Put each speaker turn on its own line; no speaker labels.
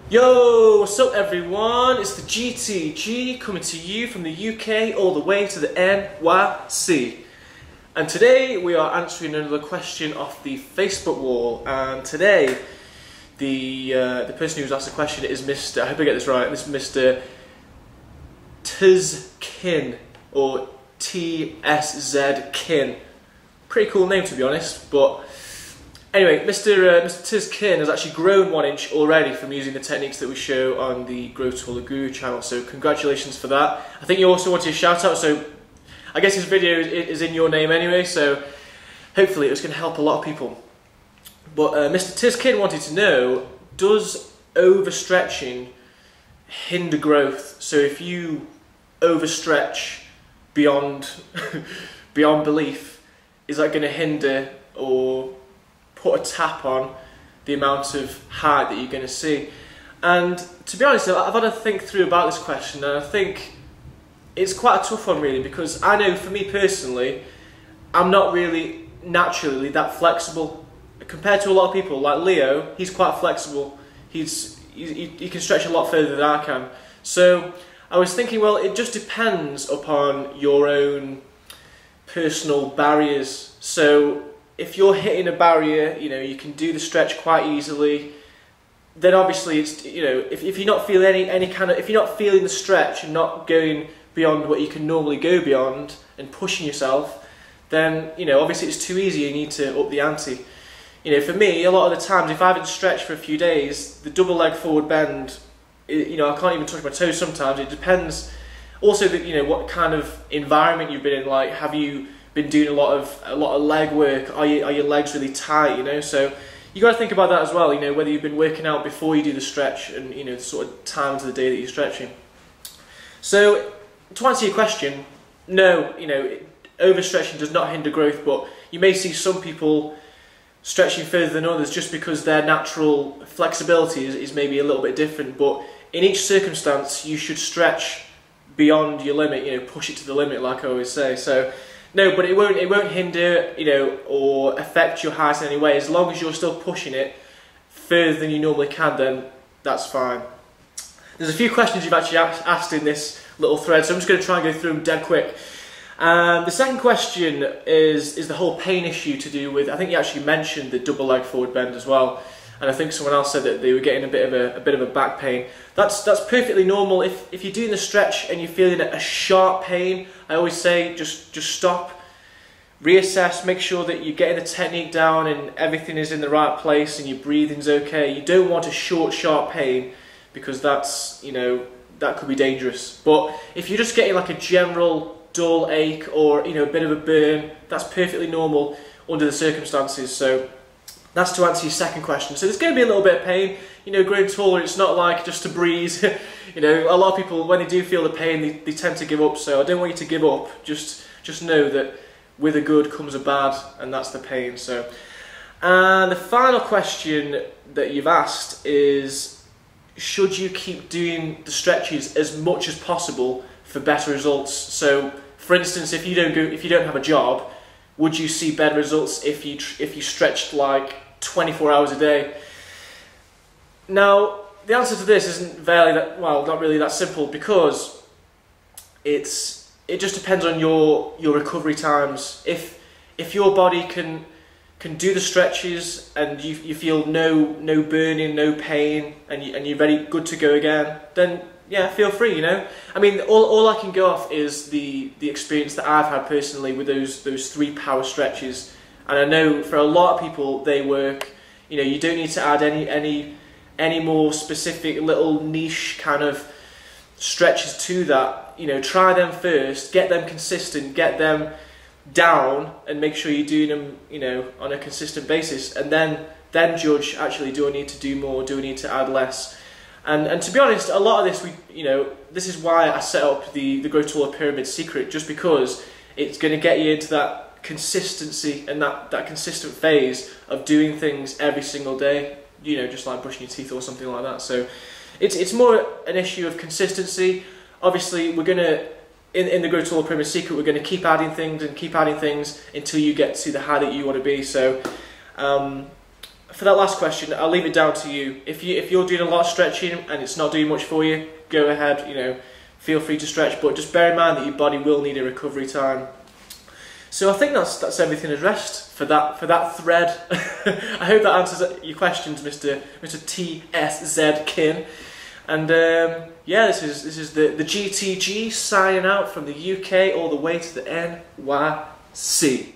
Yo, what's up everyone? It's the GTG coming to you from the UK all the way to the NYC. And today we are answering another question off the Facebook wall. And today the person who's asked the question is Mr. I hope I get this right. This is Mr. Tzkin or TSZ Kin. Pretty cool name to be honest, but. Anyway, Mr. Tzkin has actually grown 1 inch already from using the techniques that we show on the Grow Taller Guru channel, so congratulations for that. I think you also wanted a shout out, so I guess this video is in your name anyway, so hopefully it's going to help a lot of people. But Mr. Tzkin wanted to know, does overstretching hinder growth? So if you overstretch beyond, beyond belief, is that going to hinder or put a tap on the amount of height that you're going to see? And to be honest, I've had to think through about this question, and I think it's quite a tough one really, because I know for me personally, I'm not really naturally that flexible compared to a lot of people. Like Leo, he's quite flexible. He can stretch a lot further than I can. So I was thinking, well, it just depends upon your own personal barriers. So if you're hitting a barrier, you know, you can do the stretch quite easily, then obviously it's, you know, if you're not feeling if you're not feeling the stretch and not going beyond what you can normally go beyond and pushing yourself, then, you know, obviously it's too easy, you need to up the ante. You know, for me, a lot of the times, if I haven't stretched for a few days, the double leg forward bend, you know, I can't even touch my toes sometimes. It depends also that, you know, what kind of environment you've been in. Like, have you been doing a lot of leg work? Are your legs really tight? You know, so you got to think about that as well. You know, whether you've been working out before you do the stretch, and you know, the sort of times of the day that you're stretching. So to answer your question, no, you know, overstretching does not hinder growth, but you may see some people stretching further than others just because their natural flexibility is maybe a little bit different. But in each circumstance, you should stretch beyond your limit. You know, push it to the limit, like I always say. So. No, but it won't hinder, you know, or affect your height in any way. As long as you're still pushing it further than you normally can, then that's fine. There's a few questions you've actually asked in this little thread, so I'm just going to try and go through them dead quick. The second question is the whole pain issue to do with, I think you actually mentioned the double leg forward bend as well, and I think someone else said that they were getting a bit of a back pain. That's perfectly normal. If you're doing the stretch and you're feeling a sharp pain, I always say just stop, reassess, make sure that you're getting the technique down and everything is in the right place and your breathing's okay. You don't want a short, sharp pain, because that's, you know, that could be dangerous. But if you're just getting like a general dull ache or, you know, a bit of a burn, that's perfectly normal under the circumstances. So that's to answer your second question. So there's going to be a little bit of pain. You know, growing taller, it's not like just a breeze. You know, a lot of people, when they do feel the pain, they tend to give up. So I don't want you to give up. Just know that with a good comes a bad, and that's the pain. So, and the final question that you've asked is, should you keep doing the stretches as much as possible for better results? So, for instance, if you don't have a job, would you see better results if you stretched like 24 hours a day? Now, the answer to this isn't not really that simple, because it just depends on your recovery times. If your body can do the stretches and you feel no burning, no pain, and you're ready, good to go again, then yeah, feel free. You know, I mean, all I can go off is the experience that I've had personally with those 3 power stretches, and I know for a lot of people they work. You know, you don't need to add any more specific little niche kind of stretches to that. You know, try them first, get them consistent, get them down, and make sure you're doing them, you know, on a consistent basis, and then judge, actually, do I need to do more, do I need to add less? And to be honest, a lot of this, this is why I set up the Grow Taller Pyramid Secret, just because it's going to get you into that consistency and that consistent phase of doing things every single day, you know, just like brushing your teeth or something like that. So it's more an issue of consistency. Obviously, we're going to, in the Grow Taller Pyramid Secret, we're going to keep adding things until you get to the height that you want to be. So for that last question, I'll leave it down to you. If you're doing a lot of stretching and it's not doing much for you, go ahead, you know, feel free to stretch, but just bear in mind that your body will need a recovery time. So I think that's everything addressed for that thread. I hope that answers your questions, Mr. TSZ Kin. And yeah, this is the GTG signing out from the UK all the way to the NYC.